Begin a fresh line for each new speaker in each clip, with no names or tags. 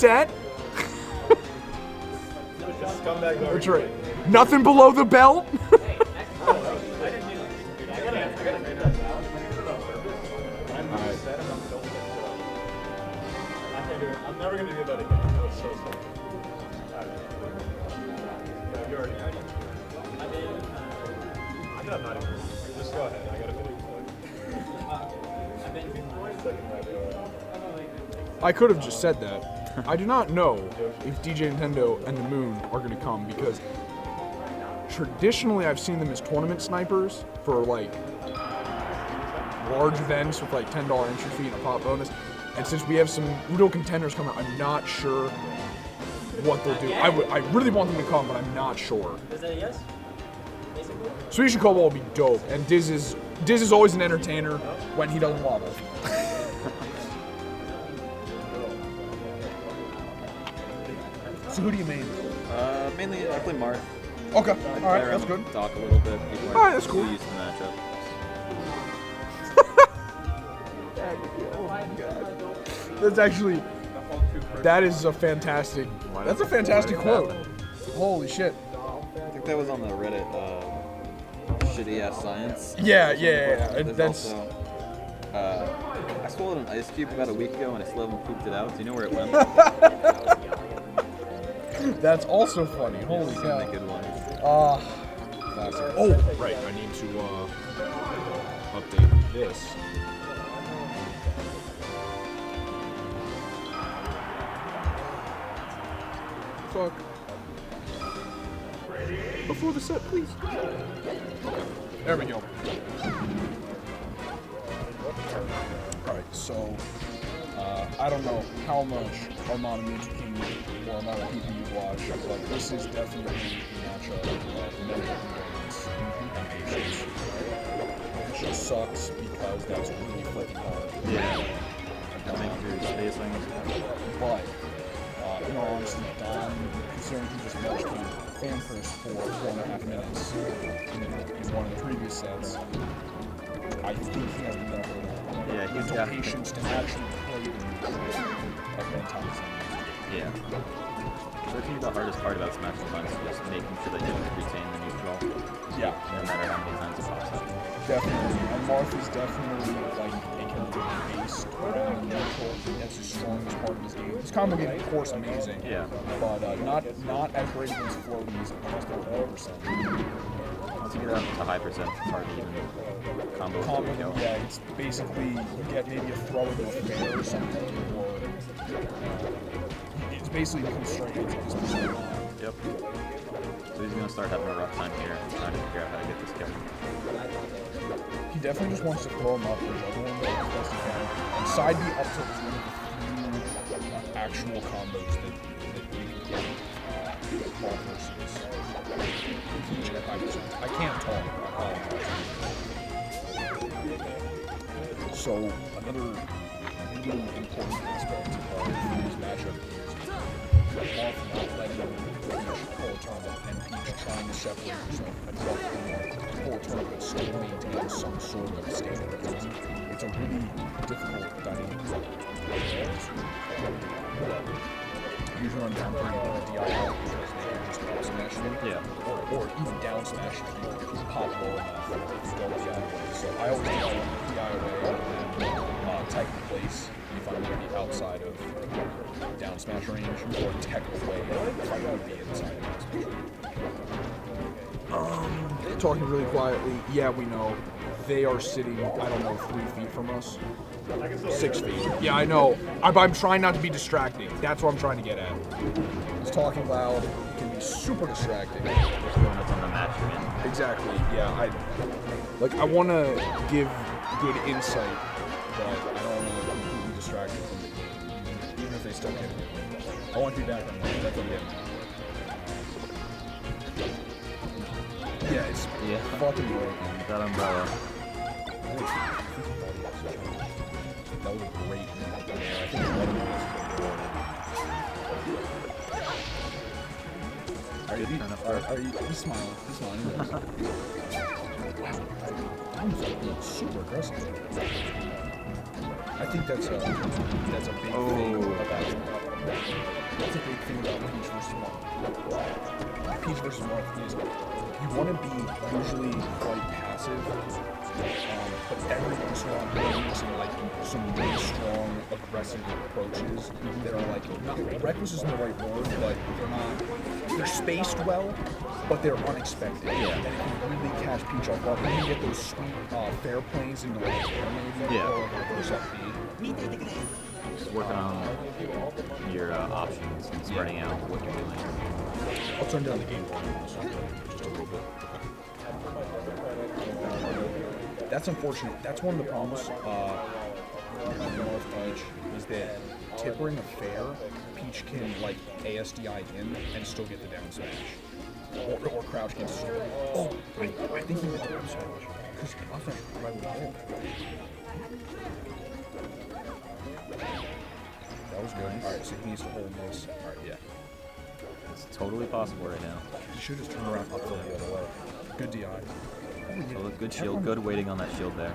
set. That's right. Nothing below the belt.
I'm never gonna do that again. That was so sad. You already know. I'm not even. Just go ahead. I gotta finish.
I could have just said that. I do not know if DJ Nintendo and the Moon are going to come because traditionally I've seen them as tournament snipers for like large events with like $10 entry fee and a pop bonus. And since we have some real contenders coming, I'm not sure what they'll do. I really want them to come, but I'm not sure.
Is that a yes? Basically?
Swedish and Cobalt will be dope, and Diz is always an entertainer when he doesn't wobble. So who do you main?
Mainly I play Marth.
Okay, alright, that's good.
Talk a little bit.
Alright, that's cool.
Used to the matchup.
Oh my god. That's actually, that is a fantastic, that's a fantastic quote. Holy shit.
I think that was on the Reddit, shitty ass science.
Yeah.
There's
That's
also, I swallowed an ice cube about a week ago and I still haven't pooped it out. Do you know where it went?
That's also funny. Holy cow.
Really good one.
Classic. Oh, right. I need to update this. Fuck. Before the set, please. Okay. There we go. Alright, so I don't know how much Armada Music King or Armada people you watch, but this is definitely a matchup of medical components and Asians. It just sucks because that's really fucking hard.
Yeah. That makes your spacing.
But, in all honesty, Don, considering he just watched me fan first for 4.5 minutes in one of the previous sets, I think he has the mental patience to actually play the neutral at one time.
Yeah. So I think the hardest part about Smash Bros. Is just making sure that you retain the neutral.
Yeah.
No matter how many times it pops up.
Definitely. And Marth is definitely like a character based around the neutral. That's the strongest part of his game. His combo game, of course, amazing.
Yeah.
But not as great against floaties unless they're 1%.
Once you get up to high percent, it's hard to even combo.
Yeah, it's basically you get maybe a throw into a fair or something, or it's basically constrained to this percent.
Yep. So he's gonna start having a rough time here, trying to figure out how to get this kill.
He definitely just wants to throw him up for the other one as best he can. And side B up tilt is one of the few actual combos that you can get ball versus Peach at 5%. I can't talk. So another really important aspect of this matchup is Marth not letting Peach pull a tournament and Peach trying to separate herself and pull a tournament but still maintain some sort of escape because it's a really difficult dynamic. Usually run down pretty with the DI because they can just up smash you.
Yeah.
Or even down smash you if you pop low enough if you go the DI away. So I always DI away and then tech in place if I'm going to be outside of down smash range, or tech away if I'm going to be inside of down smash range. Talking really quietly, yeah, we know. They are sitting, I don't know, 3 feet from us. 6 feet. Yeah, I know. I'm trying not to be distracting. That's what I'm trying to get at. It's talking loud. It can be super distracting.
That's on the match you're in.
Exactly. Yeah, I want to give good insight, but I don't want to completely distract them from the game, even if they still get it. I want to be back on that. That's okay. Yeah, it's fucking great.
That umbrella.
That was a great move. I think Are you smiling? He's smiling. Wow. I'm super aggressive. I think that's a big thing about thing about Peach versus Marth. Peach versus Marth is you want to be usually quite passive, but every once in a while you're using like some really strong, aggressive approaches that are like not reckless isn't the right word, but they're spaced well, but they're unexpected.
Yeah.
And it can really catch Peach off guard. Then you get those sweet fair plays into like maybe
Yeah.
or like a reverse up B.
Just working on your options and spreading out what you're doing.
I'll turn down the game volume also, just a little bit. That's unfortunate. That's one of the problems with Marth Edge is that tippering a fair, Peach can like ASDI in and still get the down smash. Or crouch gets still. Oh, I think he did down smash. Because last time right with him. That was good. Alright, so he needs to hold this. Alright, yeah.
It's totally possible right now.
You should just turn around up the other way. Good DI.
So good shield, good waiting on that shield there.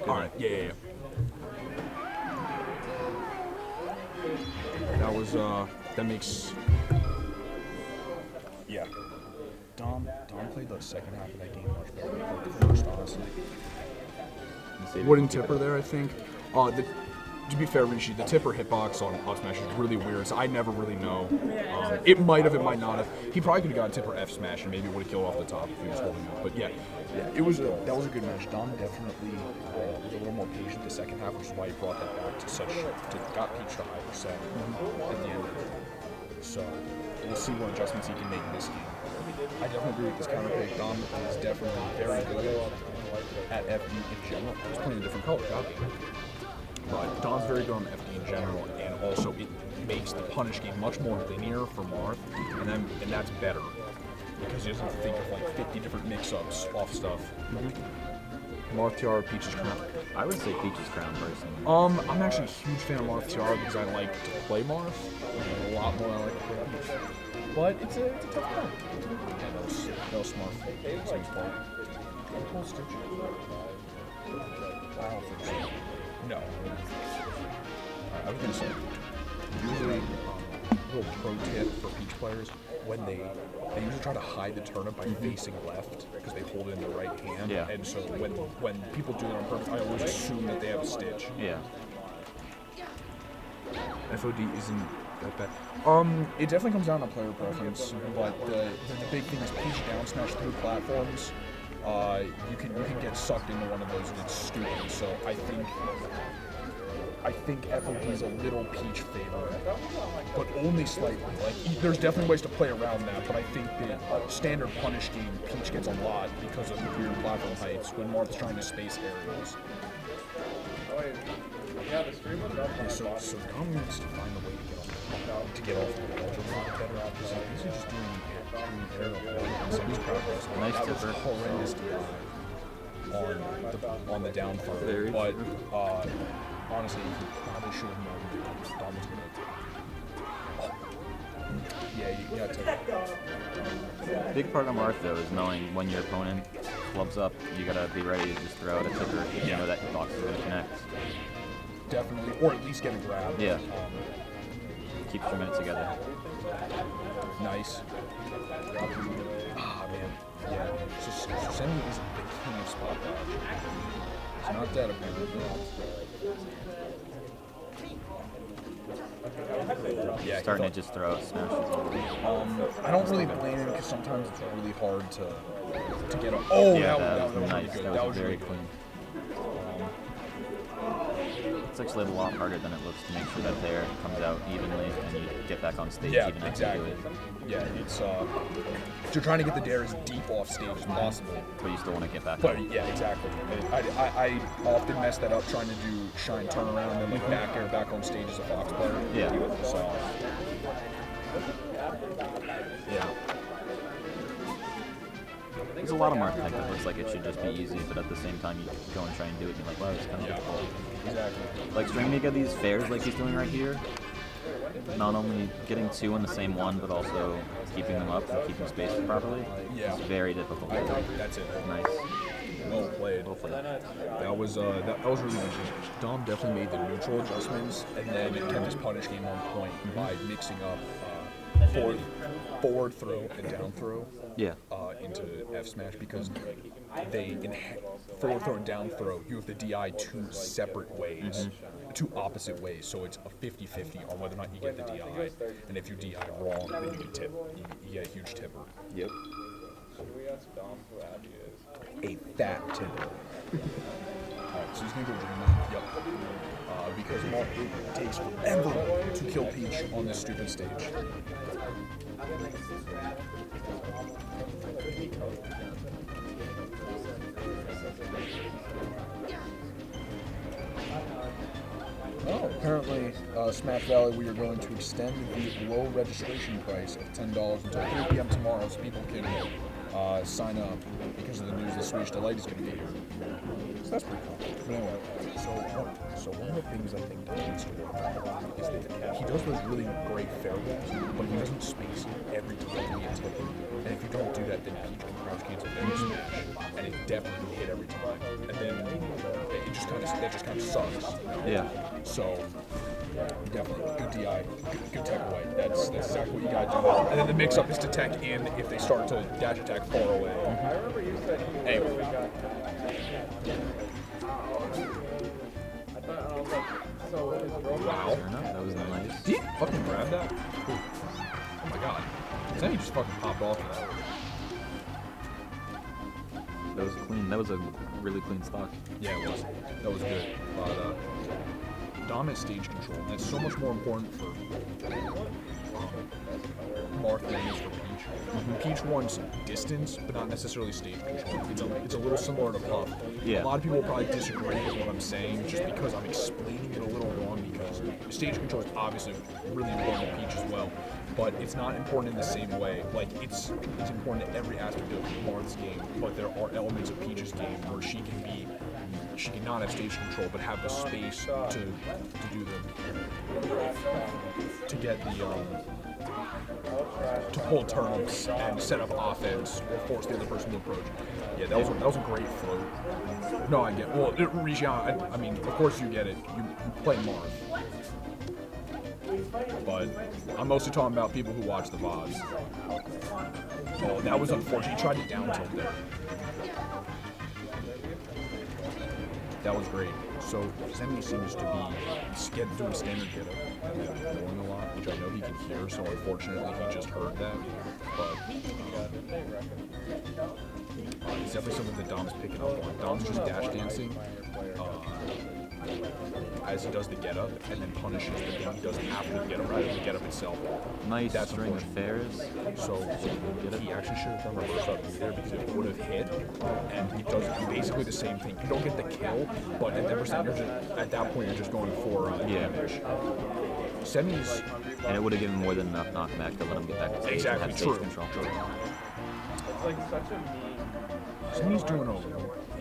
Alright, yeah. That was, that makes... Yeah. Dom played the second half of that game much better than he played the first, honestly. Wooden tipper there, I think. To be fair, Rishi, the tipper hitbox on up smash is really weird, so I never really know. It might have, it might not have. He probably could have gotten tipper F smash and maybe would have killed off the top if he was holding it. But yeah, that was a good match. Dom definitely was a little more patient the second half, which is why he brought that back to got Peach to high percent at the end of it. So we'll see what adjustments he can make in this game. I definitely agree with this counter pick. Dom is definitely very good at FD in general. He's playing a different color, copy. But Dom's very good on FD in general, and also it makes the punish game much more linear for Marth, and that's better because he doesn't have to think of like 50 different mix-ups off stuff. Marth Tiara, Peach's Crown.
I would say Peach's Crown personally.
I'm actually a huge fan of Marth Tiara because I like to play Marth a lot more than I like to play Peach. But it's a tough game. Yeah, that was smart. Same spot. Pull Stitch. I don't think so. No. I was gonna say, usually, a little pro tip for Peach players, when they usually try to hide the turnip by facing left, because they hold it in the right hand.
Yeah.
And so when people do it on purpose, I always assume that they have a stitch.
Yeah.
FOD isn't that bad. It definitely comes down to player preference, but the big thing is Peach down smash through platforms. You can get sucked into one of those and it's stupid. So I think FOD is a little Peach favorite, but only slightly. Like there's definitely ways to play around that, but I think the standard punish game Peach gets a lot because of the weird platform heights when Marth's trying to space aerials.
Yeah, the stream was up.
Yeah, so Dom needs to find a way to get off the ledge a lot better out because he's just doing aerial. So he's progress.
Nice
That was
tipper.
horrendous on the down throw.
Very
But
true.
honestly, he probably should have known that Dom was gonna. Yeah, you got to.
Big part of Marth though is knowing when your opponent flubs up, you gotta be ready to just throw out a tipper if you know that your box is gonna connect.
Definitely, or at least get a grab.
Yeah. Keep stringing it together.
Nice. Ah, man. Yeah. So Semi is the king of spot dodge. It's not that yeah,
Starting to just throw out smashes.
I don't really blame him because sometimes it's really hard to get a. Oh,
Yeah,
that was
nice.
really good.
That
That
was
was
very
really good.
clean. It's actually a lot harder than it looks to make sure that there comes out evenly and you get back on stage
Yeah,
even after you do
exactly.
it.
Yeah, it's you're trying to get the dare as deep off stage as possible.
But you still want to get back
But
on.
yeah, exactly. I often mess that up trying to do shine turnaround and like back air back on stage as a Fox player.
Yeah.
So yeah.
There's a lot of Marth that looks like it should just be easy, but at the same time you go and try and do it and you're like, wow, it's kind of difficult.
Exactly.
Like stringing together these fairs like he's doing right here, not only getting two in the same one, but also keeping them up and keeping spaces properly.
Yeah.
It's very difficult.
That's it.
Nice.
Well played.
Well played.
That was really good. Dom definitely made the neutral adjustments, and then it kept his punish game on point by mixing up forward throw and down throw
Yeah.
into F smash, because in forward throw and down throw you have the DI two separate ways, two opposite ways, so it's a 50-50 on whether or not you get the DI, and if you DI wrong, then you get tip. You get a huge tipper.
Yep.
Should we ask Dom who Abby is?
A fat tipper. Alright, so he's gonna go Dreamland. Yep. Because it takes forever to kill Peach on this stupid stage. Oh, apparently, Smash Valley, we are going to extend the low registration price of $10 until 3 p.m. tomorrow, so people can sign up because of the news that Swedish Delight is going to be here. So that's pretty cool. But anyway, so one of the things I think that needs to work on is that he does those really great fair balls, but he doesn't space every time he gets hit. And if you don't do that, then Peach can crouch cancel every smash, and it definitely hit every time. And then it just kind of sucks.
Yeah.
So definitely good DI, good tech away. That's exactly what you gotta do. And then the mix-up is to tech in if they start to dash attack far away.
I remember you said he was
Anyway.
really got. I thought I was like, so his robot.
Wow.
Fair enough. That was nice.
Did he fucking grab that? Cool. Oh my god. Then he just fucking popped off of that.
That was clean. That was a really clean stock.
Yeah, it was. That was good. But dominant stage control, and that's so much more important for Marth than it is for Peach. Peach wants distance, but not necessarily stage control. It's a little similar to Puff.
Yeah.
A lot of people will probably disagree with what I'm saying, just because I'm explaining it a little wrong, because stage control is obviously really important to Peach as well, but it's not important in the same way. Like, it's important to every aspect of Marth's game, but there are elements of Peach's game where she can not have stage control, but have the space to do to get the to pull turns and set up offense or force the other person to approach. Yeah, that was a great float. No, I get it. Well, Rishan, I mean, of course you get it. You play Marth, but I'm mostly talking about people who watch the VODs. Oh, that was unfortunate. He tried to down tilt there. That was great. So Semi seems to be doing standard get up and going a lot, which I know he can hear. So unfortunately, he just heard that. But it's definitely something that Dom's picking up on. Dom's just dash dancing as he does the get up, and then punishes the thing he doesn't have to get up right as the get up itself.
Nice
That's
string of fairs.
So he actually should have done reverse up there, because it would have hit, and he does basically the same thing. You don't get the kill, but at that point you're just going for damage. Semis,
And it would have given more than enough knockback to let him get back to stage
exactly
and have
true.
stage control.
It's like such a mean.
Semis doing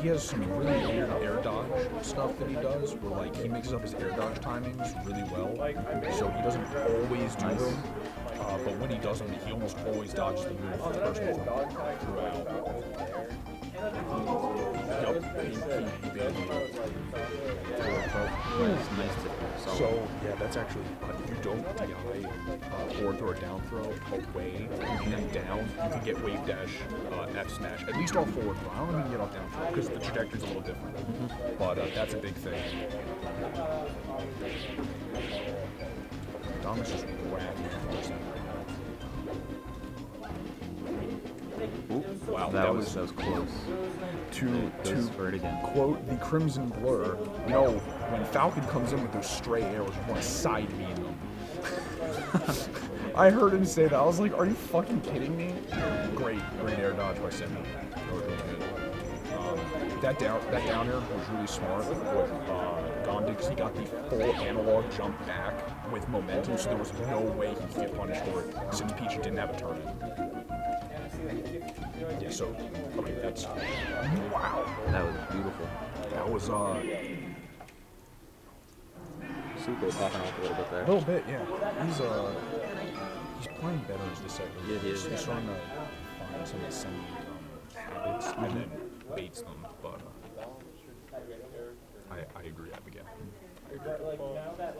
he has some really weird air dodge stuff that he does, where like he mixes up his air dodge timings really well, so he doesn't always do them. But when he does them, he almost always dodges the move for the person throughout.
Nice, nice tip.
So yeah, that's actually if you don't DI forward throw or down throw away and then down, you can get wave dash F smash. At least off forward throw. I don't know if you can get off down throw because the trajectory's a little different. But that's a big thing. Dom is just grabbing it. Wow,
That was close.
To
for it again.
quote the Crimson Blur, when Falcon comes in with those stray arrows, you want to side me in them. I heard him say that. I was like, are you fucking kidding me? Great air dodge by Semi. Really good. That down air was really smart with what Dom did, because he got the full analog jump back with momentum, so there was no way he could get punished for it since Peach didn't have a turn. Yeah, so, okay, that's... Wow!
That was beautiful.
That was,
Soupo popping off a little bit there.
a little bit, yeah. He's playing better as the set goes.
Yeah, he is.
He's starting to find some of the same habits, and then baits them, but I agree, Abigail.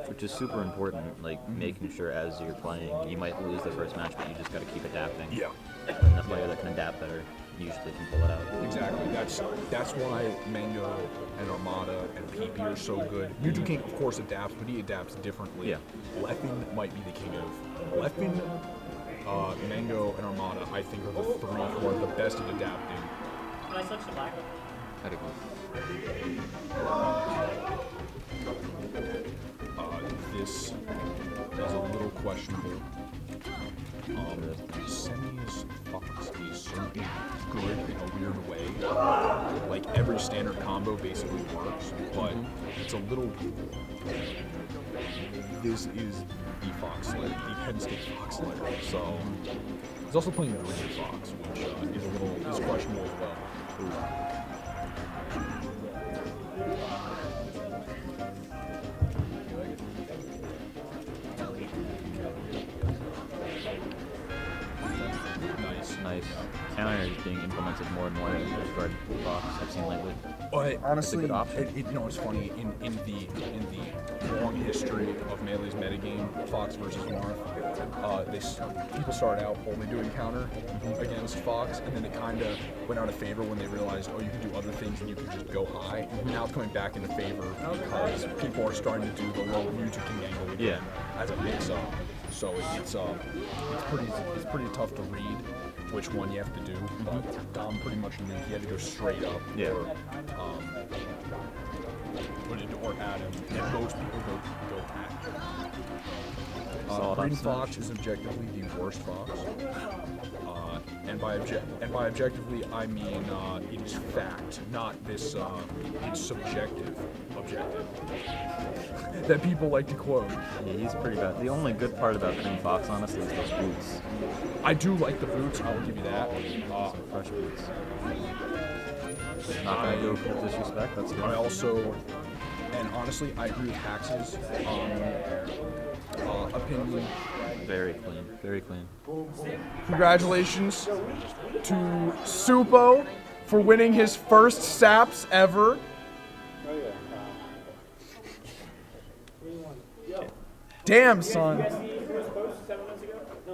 Which is super important, like making sure as you're playing, you might lose the first match, but you just got to keep adapting.
Yeah.
And the player that can adapt better usually can pull it out.
Exactly. That's why Mango and Armada and PP are so good. Mewtwo King, of course, adapts, but he adapts differently.
Yeah.
Leffin might be the king of Leffin, Mango, and Armada. I think are the three who are the best at adapting.
Can I switch to black?
That'd be
This is a little questionable. Semi's Fox is certainly good in a weird way. Like every standard combo basically works, but it's a little. This is the Fox Slayer, the Penn State Fox Slayer. So he's also playing Green Fox, which is questionable as well. Nice.
Counter is being implemented more and more in the guard box I've seen lately.
But honestly,
good option.
It's funny in the long history of Melee's metagame, Fox versus Marth, people started out only doing counter against Fox, and then it kind of went out of favor when they realized, oh, you can do other things and you can just go high. Now it's coming back into favor because people are starting to do the low Mewtwo King angle again as a mix-up. So it's pretty tough to read which one you have to do, but Dom pretty much knew he had to go straight up or put it or at him, and most people go at him. Green Fox is objectively the worst Fox, and by objectively I mean it is fact, not this it's subjective objective that people like to quote.
Yeah, he's pretty bad. The only good part about Green Fox, honestly, is those boots.
I do like the boots, I will give you that.
Some fresh boots. Not gonna go full disrespect, that's good.
I also, and honestly, I agree with Hax's opinion.
Very clean, very clean.
Congratulations to Soupo for winning his first SAPs ever. Damn, son.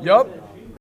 Yup.